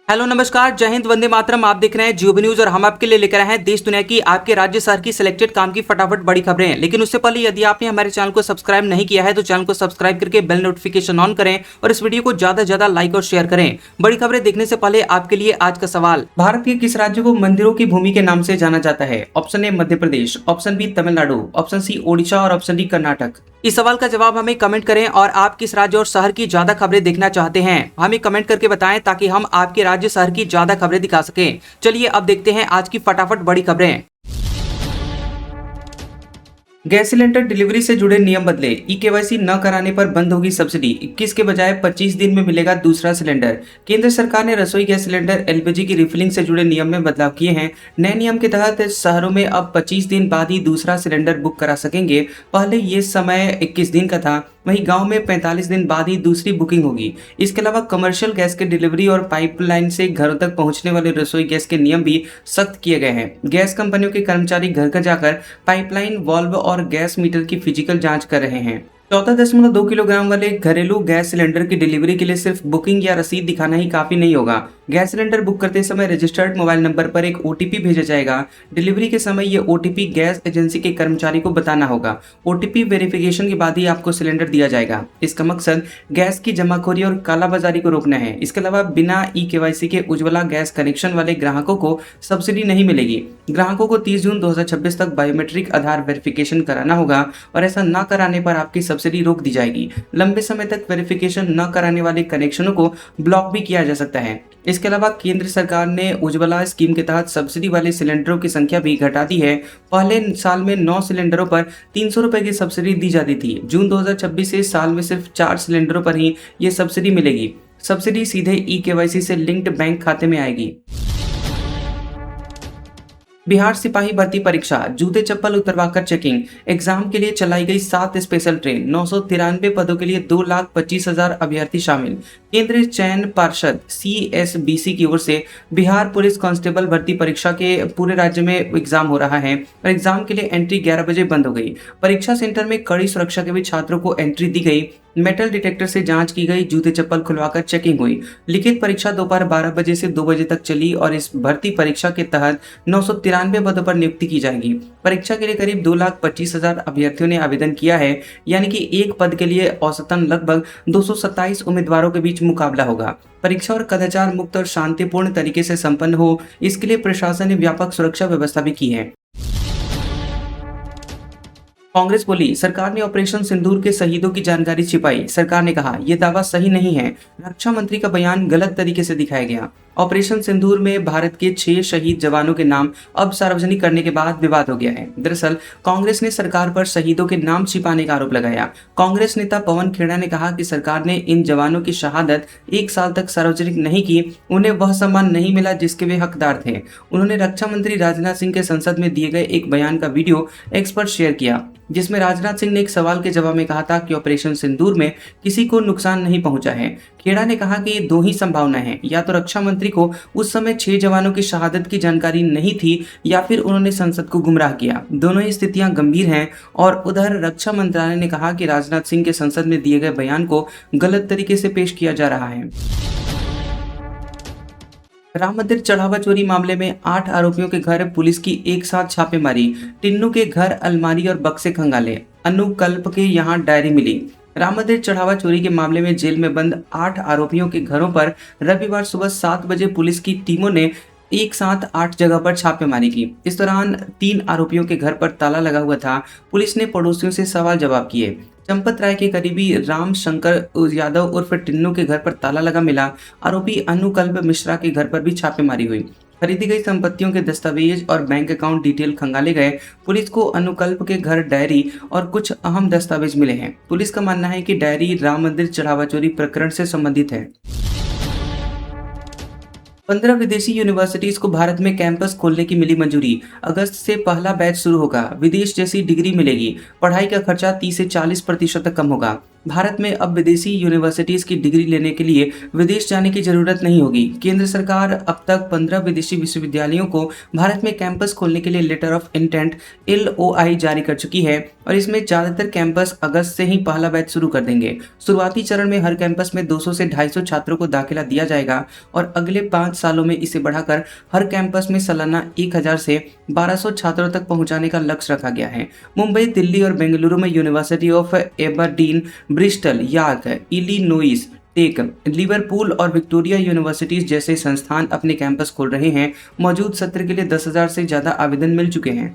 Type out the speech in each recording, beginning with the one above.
Hello नमस्कार, जय हिंद, वंदे मातरम। आप देख रहे हैं जियो न्यूज और हम आपके लिए लेकर आए हैं देश दुनिया की, आपके राज्य शहर की सिलेक्टेड काम की फटाफट बड़ी खबरें। लेकिन उससे पहले यदि आपने हमारे चैनल को सब्सक्राइब नहीं किया है तो चैनल को सब्सक्राइब करके बेल नोटिफिकेशन ऑन करें और इस वीडियो को ज्यादा से ज्यादा लाइक और शेयर करें। बड़ी खबरें देखने से पहले आपके लिए आज का सवाल, भारत के किस राज्य को मंदिरों की भूमि के नाम से जाना जाता है? Option A Madhya Pradesh, option B Tamil Nadu, option C Odisha और ऑप्शन डी कर्नाटक। इस सवाल का जवाब हमें कमेंट करें और आप किस राज्य और शहर की ज्यादा खबरें देखना चाहते हैं हमें कमेंट करके बताएं ताकि हम आपके राज्य शहर की ज्यादा खबरें दिखा सकें। चलिए अब देखते हैं आज की फटाफट बड़ी खबरें। गैस सिलेंडर डिलीवरी से जुड़े नियम बदले, ई-केवाईसी न कराने पर बंद होगी सब्सिडी, 21 के बजाय 25 दिन में मिलेगा दूसरा सिलेंडर। केंद्र सरकार ने रसोई गैस सिलेंडर एलपीजी की रिफिलिंग से जुड़े नियम में बदलाव किए हैं। नए नियम के तहत शहरों में अब 25 दिन बाद ही दूसरा सिलेंडर बुक करा सकेंगे। पहले ये समय 21 दिन का था, वहीं गांव में 45 दिन बाद ही दूसरी बुकिंग होगी। इसके अलावा कमर्शियल गैस के डिलीवरी और पाइपलाइन से घरों तक पहुंचने वाले रसोई गैस के नियम भी सख्त किए गए हैं। गैस कंपनियों के कर्मचारी घर घर जाकर पाइपलाइन, वाल्व और गैस मीटर की फिजिकल जांच कर रहे हैं। 14.2 किलोग्राम वाले घरेलू गैस सिलेंडर की डिलीवरी के लिए सिर्फ बुकिंग या रसीद दिखाना ही काफी नहीं होगा। गैस सिलेंडर बुक करते समय रजिस्टर्ड मोबाइल नंबर पर एक ओटीपी भेजा जाएगा। डिलीवरी के समय ये ओटीपी गैस एजेंसी के कर्मचारी को बताना होगा। ओटीपी वेरिफिकेशन के बाद ही आपको सिलेंडर दिया जाएगा। इसका मकसद गैस की जमाखोरी और कालाबाजारी को रोकना है। इसके अलावा बिना ई-केवाईसी के उज्ज्वला गैस कनेक्शन वाले ग्राहकों को सब्सिडी नहीं मिलेगी। ग्राहकों को 30 जून 2026 तक बायोमेट्रिक आधार वेरिफिकेशन कराना होगा और ऐसा न कराने पर आपकी सब्सिडी रोक दी जाएगी। लंबे समय तक वेरिफिकेशन न कराने वाले कनेक्शनों को ब्लॉक भी किया जा सकता है। इसके अलावा केंद्र सरकार ने उज्ज्वला स्कीम के तहत सब्सिडी वाले सिलेंडरों की संख्या भी घटा दी है। पहले साल में 9 सिलेंडरों पर 300 रुपए की सब्सिडी दी जाती थी। जून 2026 से साल में सिर्फ 4 सिलेंडरों पर ही ये सब्सिडी मिलेगी। सब्सिडी सीधे ई-केवाईसी से लिंक्ड बैंक खाते में आएगी। बिहार सिपाही भर्ती परीक्षा, जूते चप्पल उतरवाकर चेकिंग। एग्जाम के लिए चलाई गई 7 स्पेशल ट्रेन, 993 पदों के लिए 2,25,000 अभ्यर्थी शामिल। केंद्रीय चयन पार्षद CSBC की ओर से बिहार पुलिस कांस्टेबल भर्ती परीक्षा के पूरे राज्य में एग्जाम हो रहा है और एग्जाम के लिए एंट्री 11 बजे बंद हो गई। परीक्षा सेंटर में कड़ी सुरक्षा के बीच छात्रों को एंट्री दी गई। मेटल डिटेक्टर से जांच की गई, जूते चप्पल खुलवाकर चेकिंग हुई। लिखित परीक्षा दोपहर 12 बजे से 2 बजे तक चली और इस भर्ती परीक्षा के तहत 993 पदों पर नियुक्ति की जाएगी। परीक्षा के लिए करीब 2,25,000 अभ्यर्थियों ने आवेदन किया है, यानी कि एक पद के लिए औसतन लगभग 227 उम्मीदवारों के बीच मुकाबला होगा। परीक्षा और कदाचार मुक्त और शांतिपूर्ण तरीके से संपन्न हो, इसके लिए प्रशासन ने व्यापक सुरक्षा व्यवस्था भी की है। कांग्रेस बोली, सरकार ने ऑपरेशन सिंदूर के शहीदों की जानकारी छिपाई। सरकार ने कहा यह दावा सही नहीं है। रक्षा मंत्री का बयान गलत तरीके से दिखाया गया। ऑपरेशन सिंदूर में भारत के 6 शहीद जवानों के नाम अब सार्वजनिक करने के बाद विवाद हो गया है। दरअसल कांग्रेस ने सरकार पर शहीदों के नाम छिपाने का आरोप लगाया। कांग्रेस नेता पवन खेड़ा ने कहा कि सरकार ने इन जवानों की शहादत 1 साल तक सार्वजनिक नहीं की, उन्हें वह सम्मान नहीं मिला जिसके वे हकदार थे। उन्होंने रक्षा मंत्री राजनाथ सिंह के संसद में दिए गए एक बयान का वीडियो एक्स पर शेयर किया, जिसमें राजनाथ सिंह ने एक सवाल के जवाब में कहा था कि ऑपरेशन सिंदूर में किसी को नुकसान नहीं पहुंचा है। खेड़ा ने कहा कि 2 ही संभावनाएं हैं, या तो रक्षा मंत्री को उस समय 6 जवानों की शहादत की जानकारी नहीं थी या फिर उन्होंने संसद को गुमराह किया। दोनों ही स्थितियां गंभीर हैं। और उधर रक्षा मंत्रालय ने कहा कि राजनाथ सिंह के संसद में दिए गए बयान को गलत तरीके से पेश किया जा रहा है। राम मंदिर चढ़ावा चोरी मामले में 8 आरोपियों के घर पुलिस की एक साथ छापेमारी। टिन्नू के घर अलमारी और बक्से खंगाले। अनुकल्प के यहां डायरी मिली। राम मंदिर चढ़ावा चोरी के मामले में जेल में बंद 8 आरोपियों के घरों पर रविवार सुबह 7 बजे पुलिस की टीमों ने एक साथ 8 जगह पर छापेमारी की। इस दौरान 3 आरोपियों के घर पर ताला लगा हुआ था। पुलिस ने पड़ोसियों से सवाल जवाब किए। चंपत राय के करीबी राम शंकर यादव उर्फ टिन्नू के घर पर ताला लगा मिला। आरोपी अनुकल्प मिश्रा के घर पर भी छापेमारी हुई। खरीदी गई संपत्तियों के दस्तावेज और बैंक अकाउंट डिटेल खंगाले गए। पुलिस को अनुकल्प के घर डायरी और कुछ अहम दस्तावेज मिले हैं। पुलिस का मानना है कि डायरी राम मंदिर चढ़ावा चोरी प्रकरण से संबंधित है। 15 विदेशी यूनिवर्सिटीज को भारत में कैंपस खोलने की मिली मंजूरी। अगस्त से पहला बैच शुरू होगा। विदेश जैसी डिग्री मिलेगी। पढ़ाई का खर्चा 30 से 40% तक कम होगा। भारत में अब विदेशी यूनिवर्सिटीज की डिग्री लेने के लिए विदेश जाने की जरूरत नहीं होगी। केंद्र सरकार अब तक 15 विदेशी विश्वविद्यालयों को भारत में कैंपस खोलने के लिए लेटर ऑफ इंटेंट LOI जारी कर चुकी है और इसमें ज्यादातर कैंपस अगस्त से ही पहला बैच शुरू कर देंगे। शुरुआती चरण में हर कैंपस में 200 से 250 छात्रों को दाखिला दिया जाएगा और अगले 5 सालों में इसे बढ़ाकर हर कैंपस में सालाना 1000 से 1200 छात्रों तक पहुंचाने का लक्ष्य रखा गया है। मुंबई, दिल्ली और बेंगलुरु में university of Aberdeen, Bristol, York, Illinois Tech, Liverpool और विक्टोरिया यूनिवर्सिटीज जैसे संस्थान अपने कैंपस खोल रहे हैं। मौजूद सत्र के लिए 10,000 से ज्यादा आवेदन मिल चुके हैं।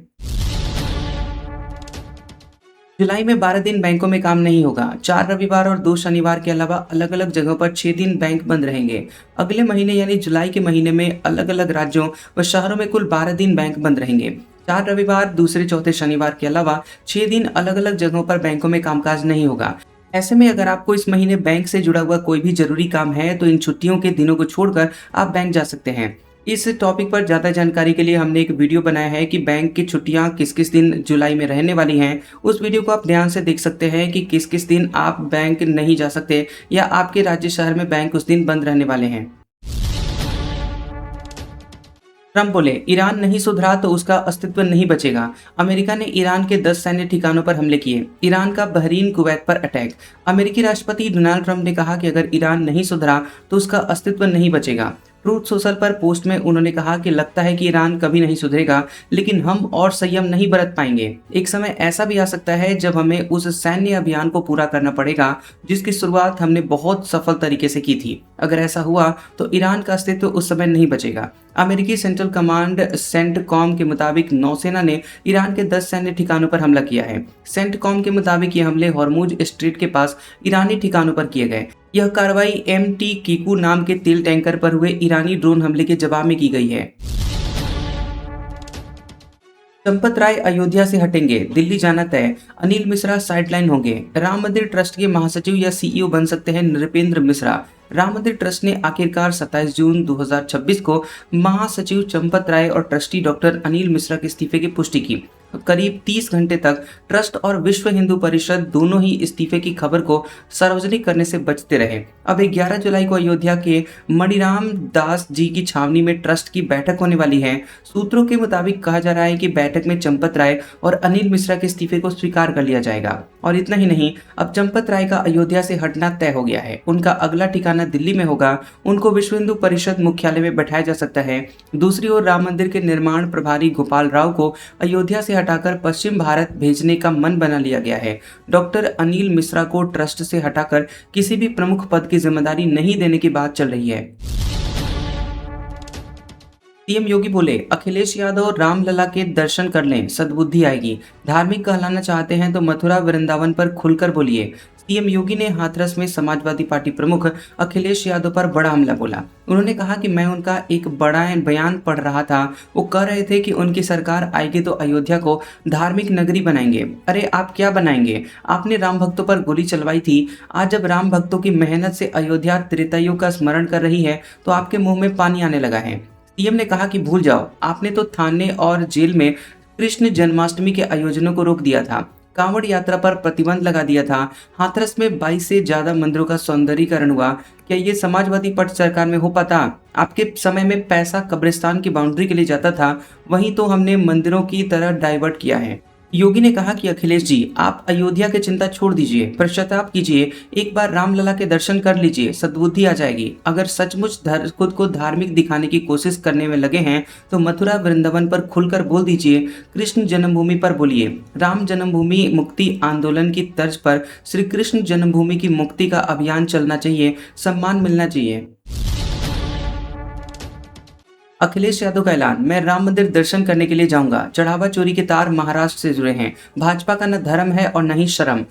जुलाई में 12 दिन बैंकों में काम नहीं होगा। 4 रविवार और 2 शनिवार के अलावा अलग अलग जगहों पर 6 दिन बैंक बंद रहेंगे। अगले महीने यानी जुलाई के महीने में अलग अलग राज्यों व शहरों में कुल 12 दिन बैंक बंद रहेंगे। 4 रविवार, दूसरे चौथे शनिवार के अलावा 6 दिन अलग अलग जगहों पर बैंकों में कामकाज नहीं होगा। ऐसे में अगर आपको इस महीने बैंक से जुड़ा हुआ कोई भी जरूरी काम है तो इन छुट्टियों के दिनों को छोड़कर आप बैंक जा सकते हैं। इस टॉपिक पर ज़्यादा जानकारी के लिए हमने एक वीडियो बनाया है कि बैंक की छुट्टियां किस किस दिन जुलाई में रहने वाली हैं। उस वीडियो को आप ध्यान से देख सकते हैं कि किस किस दिन आप बैंक नहीं जा सकते या आपके राज्य शहर में बैंक उस दिन बंद रहने वाले हैं। ट्रंप बोले, ईरान नहीं सुधरा तो उसका अस्तित्व नहीं बचेगा। अमेरिका ने ईरान के 10 सैन्य ठिकानों पर हमले किए। ईरान का बहरीन, कुवैत पर अटैक। अमेरिकी राष्ट्रपति डोनाल्ड ट्रंप ने कहा कि अगर ईरान नहीं सुधरा तो उसका अस्तित्व नहीं बचेगा। ट्रूथ सोशल पर पोस्ट में उन्होंने कहा कि लगता है कि ईरान कभी नहीं सुधरेगा, लेकिन हम और संयम नहीं बरत पाएंगे। एक समय ऐसा भी आ सकता है जब हमें उस सैन्य अभियान को पूरा करना पड़ेगा जिसकी शुरुआत हमने बहुत सफल तरीके से की थी। अगर ऐसा हुआ तो ईरान का अस्तित्व उस समय नहीं बचेगा। अमेरिकी सेंट्रल कमांड सेंटकॉम के मुताबिक नौसेना ने ईरान के 10 सैन्य ठिकानों पर हमला किया है। सेंटकॉम के मुताबिक ये हमले हॉर्मुज स्ट्रेट के पास ईरानी ठिकानों पर किए गए। यह कार्रवाई MT कीकू नाम के तेल टैंकर पर हुए ईरानी ड्रोन हमले के जवाब में की गई है। चंपत राय अयोध्या से हटेंगे, दिल्ली जाना तय। अनिल मिश्रा साइडलाइन होंगे। राम मंदिर ट्रस्ट के महासचिव या CEO बन सकते हैं नृपेंद्र मिश्रा। राम मंदिर ट्रस्ट ने आखिरकार 27 जून 2026 को महासचिव चंपत राय और ट्रस्टी डॉक्टर अनिल मिश्रा के इस्तीफे की पुष्टि की। करीब 30 घंटे तक ट्रस्ट और विश्व हिंदू परिषद दोनों ही इस्तीफे की खबर को सार्वजनिक करने से बचते रहे। अब 11 जुलाई को अयोध्या के मणिराम दास जी की छावनी में ट्रस्ट की बैठक होने वाली है। सूत्रों के मुताबिक कहा जा रहा है कि बैठक में चंपत राय और अनिल मिश्रा के इस्तीफे को स्वीकार कर लिया जाएगा। और इतना ही नहीं, अब चंपत राय का अयोध्या से हटना तय हो गया है। उनका अगला ठिकाना दिल्ली में होगा। उनको विश्व हिंदू परिषद मुख्यालय में बैठाया जा सकता है। दूसरी ओर राम मंदिर के निर्माण प्रभारी गोपाल राव को अयोध्या से हटाकर पश्चिम भारत भेजने का मन बना लिया गया है। डॉक्टर अनिल मिश्रा को ट्रस्ट से हटाकर किसी भी प्रमुख पद की जिम्मेदारी नहीं देने की बात चल रही है। सीएम योगी बोले, अखिलेश यादव रामलला के दर्शन कर लें, सद्बुद्धि आएगी। धार्मिक कहलाना चाहते हैं तो मथुरा वृंदावन पर खुलकर बोलिए। सीएम योगी ने हाथरस में समाजवादी पार्टी प्रमुख अखिलेश यादव पर बड़ा हमला बोला। उन्होंने कहा कि मैं उनका एक बड़ा बयान पढ़ रहा था। वो कह रहे थे कि उनकी सरकार आएगी तो अयोध्या को धार्मिक नगरी बनाएंगे। अरे आप क्या बनाएंगे? आपने राम भक्तों पर गोली चलवाई थी। आज जब राम भक्तों की मेहनत से अयोध्या त्रेतायुग का स्मरण कर रही है तो आपके मुंह में पानी आने लगा है। सीएम ने कहा कि भूल जाओ, आपने तो थाने और जेल में कृष्ण जन्माष्टमी के आयोजनों को रोक दिया था। कांवड़ यात्रा पर प्रतिबंध लगा दिया था। हाथरस में 22 से ज्यादा मंदिरों का सौंदर्यीकरण हुआ। क्या ये समाजवादी पार्टी सरकार में हो पाता? आपके समय में पैसा कब्रिस्तान की बाउंड्री के लिए जाता था, वहीं तो हमने मंदिरों की तरह डाइवर्ट किया है। योगी ने कहा कि अखिलेश जी, आप अयोध्या की चिंता छोड़ दीजिए, पश्चाताप कीजिए, एक बार रामलला के दर्शन कर लीजिए, सद्बुद्धि आ जाएगी। अगर सचमुच खुद को धार्मिक दिखाने की कोशिश करने में लगे हैं तो मथुरा वृंदावन पर खुलकर बोल दीजिए, कृष्ण जन्मभूमि पर बोलिए। राम जन्मभूमि मुक्ति आंदोलन की तर्ज पर श्री कृष्ण जन्मभूमि की मुक्ति का अभियान चलना चाहिए, सम्मान मिलना चाहिए। अखिलेश यादव का ऐलान, मैं राम मंदिर दर्शन करने के लिए जाऊंगा। चढ़ावा चोरी के तार महाराष्ट्र से जुड़े हैं। भाजपा का न धर्म है और न ही शर्म।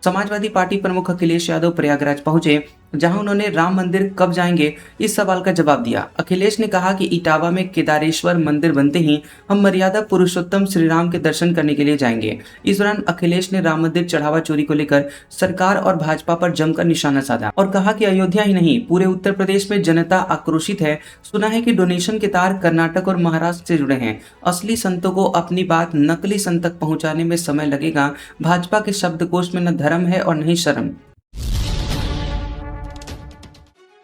समाजवादी पार्टी प्रमुख अखिलेश यादव प्रयागराज पहुंचे, जहां उन्होंने राम मंदिर कब जाएंगे इस सवाल का जवाब दिया। अखिलेश ने कहा कि इटावा में केदारेश्वर मंदिर बनते ही हम मर्यादा पुरुषोत्तम श्री राम के दर्शन करने के लिए जाएंगे। इस दौरान अखिलेश ने राम मंदिर चढ़ावा चोरी को लेकर सरकार और भाजपा पर जमकर निशाना साधा और कहा कि अयोध्या ही नहीं, पूरे उत्तर प्रदेश में जनता आक्रोशित है। सुना है कि डोनेशन के तार कर्नाटक और महाराष्ट्र से जुड़े हैं। असली संतों को अपनी बात नकली संत तक पहुंचाने में समय लगेगा। भाजपा के शब्दकोश में न धर्म है और न ही शर्म।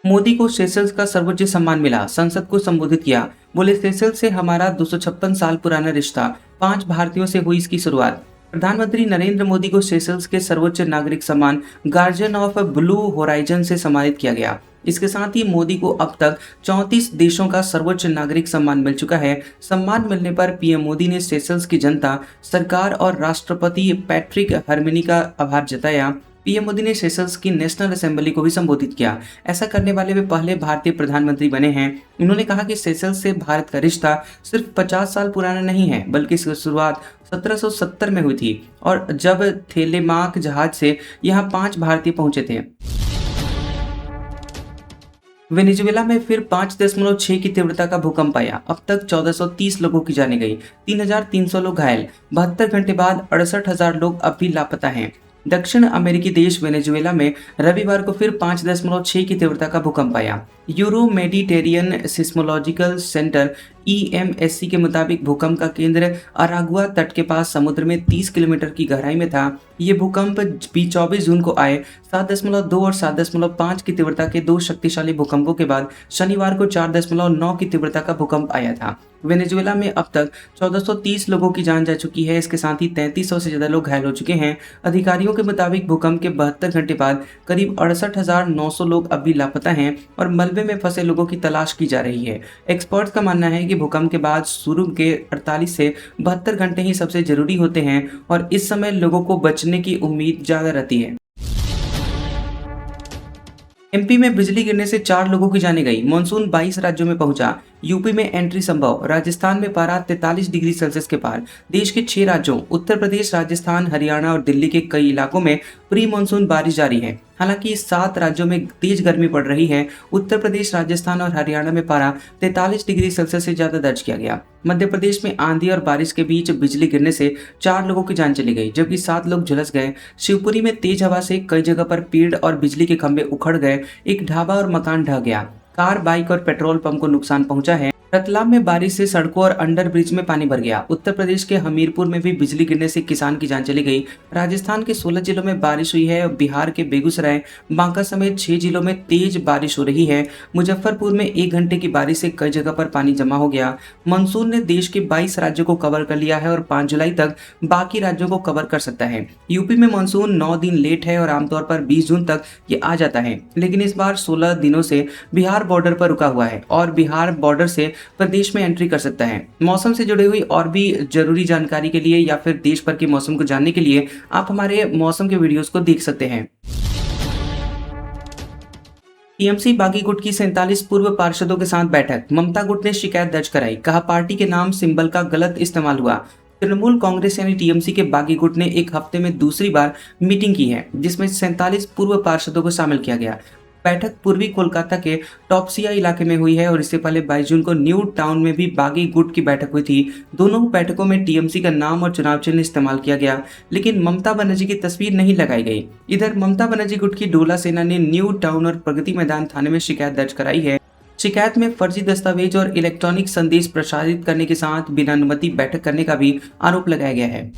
मोदी को सेशल्स का सर्वोच्च सम्मान मिला, संसद को संबोधित किया। बोले सेशल्स से हमारा 256 साल पुराना रिश्ता, 5 भारतीयों से हुई इसकी शुरुआत। प्रधानमंत्री नरेंद्र मोदी को सेशल्स के सर्वोच्च नागरिक सम्मान गार्जियन ऑफ ब्लू होराइजन से सम्मानित किया गया। इसके साथ ही मोदी को अब तक 34 देशों का सर्वोच्च नागरिक सम्मान मिल चुका है। सम्मान मिलने पर पीएम मोदी ने सेशल्स की जनता, सरकार और राष्ट्रपति पैट्रिक हरमिनी का आभार जताया। पीएम मोदी ने सेशल्स की नेशनल असेंबली को भी संबोधित किया। ऐसा करने वाले वे पहले भारतीय प्रधानमंत्री बने हैं। उन्होंने कहा कि सेशल्स से भारत का रिश्ता सिर्फ 50 साल पुराना नहीं है, बल्कि इसकी शुरुआत 1770 में हुई थी और जब थेलेमाक जहाज से यहाँ 5 भारतीय पहुंचे थे। वेनेजुएला में फिर 5.6 की तीव्रता का भूकंप आया। अब तक 1430 लोगों की जाने गई, 3300 लोग घायल। 72 घंटे बाद 68,000 लोग अब भी लापता हैं। दक्षिण अमेरिकी देश वेनेजुएला में रविवार को फिर 5.6 की तीव्रता का भूकंप आया। Euro Mediterranean seismological centre EMSC के मुताबिक भूकंप का केंद्र अरागुआ तट के पास समुद्र में 30 किलोमीटर की गहराई में था। ये भूकंप 24 जून को आए 7.2 और 7.5 की तीव्रता के 2 शक्तिशाली भूकंपों के बाद शनिवार को 4.9 की तीव्रता का भूकंप आया था। वेनेजुएला में अब तक 1430 लोगों की जान जा चुकी है। इसके साथ ही 3300 से ज्यादा लोग घायल हो चुके हैं। अधिकारियों के मुताबिक भूकंप के 72 घंटे बाद करीब 68,900 लोग अब भी लापता हैं और मलबे में फंसे लोगों की तलाश की जा रही है। एक्सपर्ट्स का मानना है कि भूकंप के बाद शुरू के 48 से 72 घंटे ही सबसे जरूरी होते हैं और इस समय लोगों को बचने की उम्मीद ज्यादा रहती है। एमपी में बिजली गिरने से 4 लोगों की जाने गई। मानसून 22 राज्यों में पहुंचा। यूपी में एंट्री संभव। राजस्थान में पारा 43 डिग्री सेल्सियस के पार। देश के 6 राज्यों उत्तर प्रदेश, राजस्थान, हरियाणा और दिल्ली के कई इलाकों में प्री मानसून बारिश जारी है। हालांकि 7 राज्यों में तेज गर्मी पड़ रही है। उत्तर प्रदेश, राजस्थान और हरियाणा में पारा 43 डिग्री सेल्सियस से ज्यादा दर्ज किया गया। मध्य प्रदेश में आंधी और बारिश के बीच बिजली गिरने से 4 लोगों की जान चली गई, जबकि 7 लोग झुलस गए। शिवपुरी में तेज हवा से कई जगह पर पेड़ और बिजली के खंभे उखड़ गए। एक ढाबा और मकान ढह गया। कार, बाइक और पेट्रोल पंप को नुकसान पहुंचा है। रतलाम में बारिश से सड़कों और अंडर ब्रिज में पानी भर गया। उत्तर प्रदेश के हमीरपुर में भी बिजली गिरने से किसान की जान चली गई। राजस्थान के 16 जिलों में बारिश हुई है। बिहार के बेगूसराय, बांका समेत 6 जिलों में तेज बारिश हो रही है। मुजफ्फरपुर में 1 घंटे की बारिश से कई जगह पर पानी जमा हो गया। मानसून ने देश के 22 राज्यों को कवर कर लिया है और 5 जुलाई तक बाकी राज्यों को कवर कर सकता है। यूपी में मानसून 9 दिन लेट है और आमतौर पर 20 जून तक ये आ जाता है, लेकिन इस बार 16 दिनों से बिहार बॉर्डर पर रुका हुआ है और बिहार बॉर्डर से प्रदेश में एंट्री कर सकता है। मौसम से जुड़ी हुई और भी जरूरी जानकारी के लिए या फिर देश भर के मौसम को जानने के लिए आप हमारे मौसम के वीडियोस को देख सकते हैं। टीएमसी बागी गुट की 47 पूर्व पार्षदों के साथ बैठक। ममता गुट ने शिकायत दर्ज कराई। कहा पार्टी के नाम सिंबल का गलत इस्तेमाल हुआ। तृणमूल कांग्रेस यानी टीएमसी के बागी गुट ने एक हफ्ते में दूसरी बार मीटिंग की है, जिसमें 47 पूर्व पार्षदों को शामिल किया गया। बैठक पूर्वी कोलकाता के टॉपसिया इलाके में हुई है और इससे पहले 22 जून को न्यू टाउन में भी बागी गुट की बैठक हुई थी। दोनों बैठकों में टीएमसी का नाम और चुनाव चिन्ह इस्तेमाल किया गया, लेकिन ममता बनर्जी की तस्वीर नहीं लगाई गई। इधर ममता बनर्जी गुट की डोला सेना ने न्यू टाउन और प्रगति मैदान थाने में शिकायत दर्ज कराई है। शिकायत में फर्जी दस्तावेज और इलेक्ट्रॉनिक संदेश प्रसारित करने के साथ बिना अनुमति बैठक करने का भी आरोप लगाया गया है।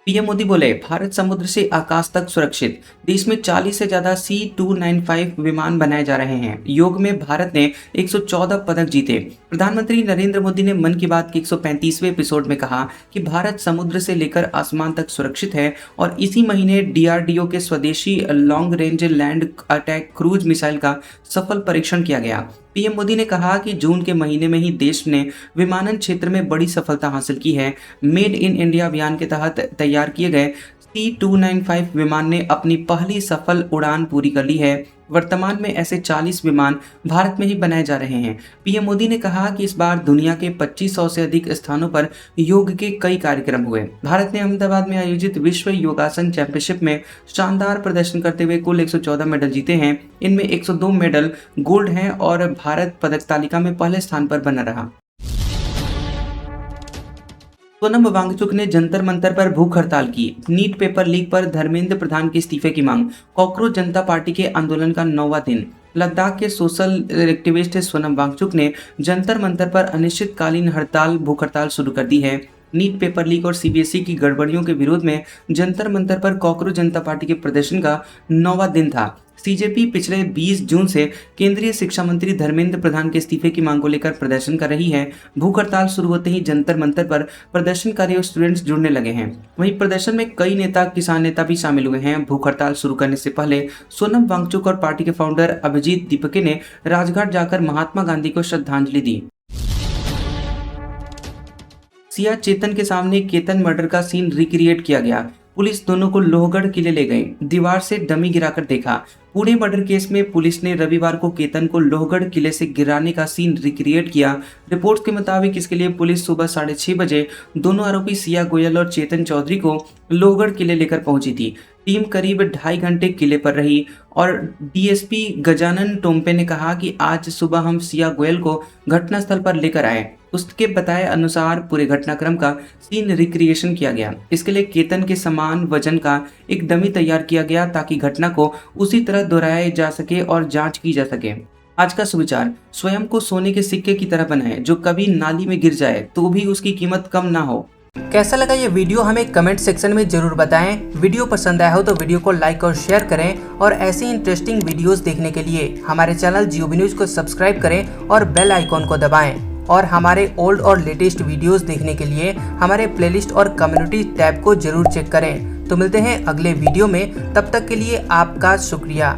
पीएम मोदी बोले भारत समुद्र से आकाश तक सुरक्षित। देश में 40 से ज्यादा C295 विमान बनाए जा रहे हैं। योग में भारत ने 114 पदक जीते। प्रधानमंत्री नरेंद्र मोदी ने मन की बात के 135वें एपिसोड में कहा कि भारत समुद्र से लेकर आसमान तक सुरक्षित है और इसी महीने DRDO के स्वदेशी long range land attack cruise missile का सफल परीक्षण किया गया। पीएम मोदी ने कहा कि जून के महीने में ही देश ने विमानन क्षेत्र में बड़ी सफलता हासिल की है। मेड इन इंडिया अभियान के तहत तैयार किए गए C295 विमान ने अपनी पहली सफल उड़ान पूरी कर ली है। वर्तमान में ऐसे 40 विमान भारत में ही बनाए जा रहे हैं। पीएम मोदी ने कहा कि इस बार दुनिया के 2500 से अधिक स्थानों पर योग के कई कार्यक्रम हुए। भारत ने अहमदाबाद में आयोजित विश्व योगासन चैंपियनशिप में शानदार प्रदर्शन करते हुए कुल 114 मेडल जीते हैं। इनमें 102 मेडल गोल्ड हैं और भारत पदक तालिका में पहले स्थान पर बना रहा। सोनम वांगचुक ने जंतर मंतर पर भूख हड़ताल की। नीट पेपर लीक पर धर्मेंद्र प्रधान के इस्तीफे की मांग। कॉकरोच जनता पार्टी के आंदोलन का 9वां दिन। लद्दाख के सोशल एक्टिविस्ट सोनम वांगचुक ने जंतर मंतर पर अनिश्चितकालीन भूख हड़ताल शुरू कर दी है। नीट पेपर लीक और सीबीएसई की गड़बड़ियों के विरोध में जंतर मंतर पर कॉकरोच जनता पार्टी के प्रदर्शन का 9वां दिन था। सीजेपी पिछले 20 जून से केंद्रीय शिक्षा मंत्री धर्मेंद्र प्रधान के इस्तीफे की मांग को लेकर प्रदर्शन कर रही है। भूख हड़ताल शुरू होते ही जंतर मंतर पर प्रदर्शनकारी और स्टूडेंट्स जुड़ने लगे हैं। वहीं प्रदर्शन में कई नेता, किसान नेता भी शामिल हुए हैं। भूख हड़ताल शुरू करने से पहले सोनम वांगचुक और पार्टी के फाउंडर अभिजीत दीपके ने राजघाट जाकर महात्मा गांधी को श्रद्धांजलि दी। सिया चेतन के सामने केतन मर्डर का सीन रिक्रिएट किया गया। पुलिस दोनों को लोहगढ़ किले ले गई, दीवार से डमी गिराकर देखा। पुणे मर्डर केस में पुलिस ने रविवार को केतन को लोहगढ़ किले से गिराने का सीन रिक्रिएट किया। रिपोर्ट्स के मुताबिक इसके लिए पुलिस सुबह 6:30 बजे दोनों आरोपी सिया गोयल और चेतन चौधरी को लोहगढ़ किले लेकर पहुंची थी। टीम करीब 2.5 घंटे किले पर रही और डीएसपी गजानन टोम्पे ने कहा कि आज सुबह हम सिया गोयल को घटनास्थल पर लेकर आए। उसके बताए अनुसार पूरे घटनाक्रम का सीन रिक्रिएशन किया गया। इसके लिए केतन के समान वजन का एक डमी तैयार किया गया ताकि घटना को उसी तरह दोहराया जा सके और जांच की जा सके। आज का सुविचार, स्वयं को सोने के सिक्के की तरह बनाएं, जो कभी नाली में गिर जाए तो भी उसकी कीमत कम ना हो। कैसा लगा ये वीडियो हमें कमेंट सेक्शन में जरूर बताएं। वीडियो पसंद आया हो तो वीडियो को लाइक और शेयर करें और ऐसी इंटरेस्टिंग वीडियोस देखने के लिए हमारे चैनल जियोबी न्यूज को सब्सक्राइब करें और बेल आइकॉन को दबाएं। और हमारे ओल्ड और लेटेस्ट वीडियोस देखने के लिए हमारे प्लेलिस्ट और कम्युनिटी टैब को जरूर चेक करें। तो मिलते हैं अगले वीडियो में, तब तक के लिए आपका शुक्रिया।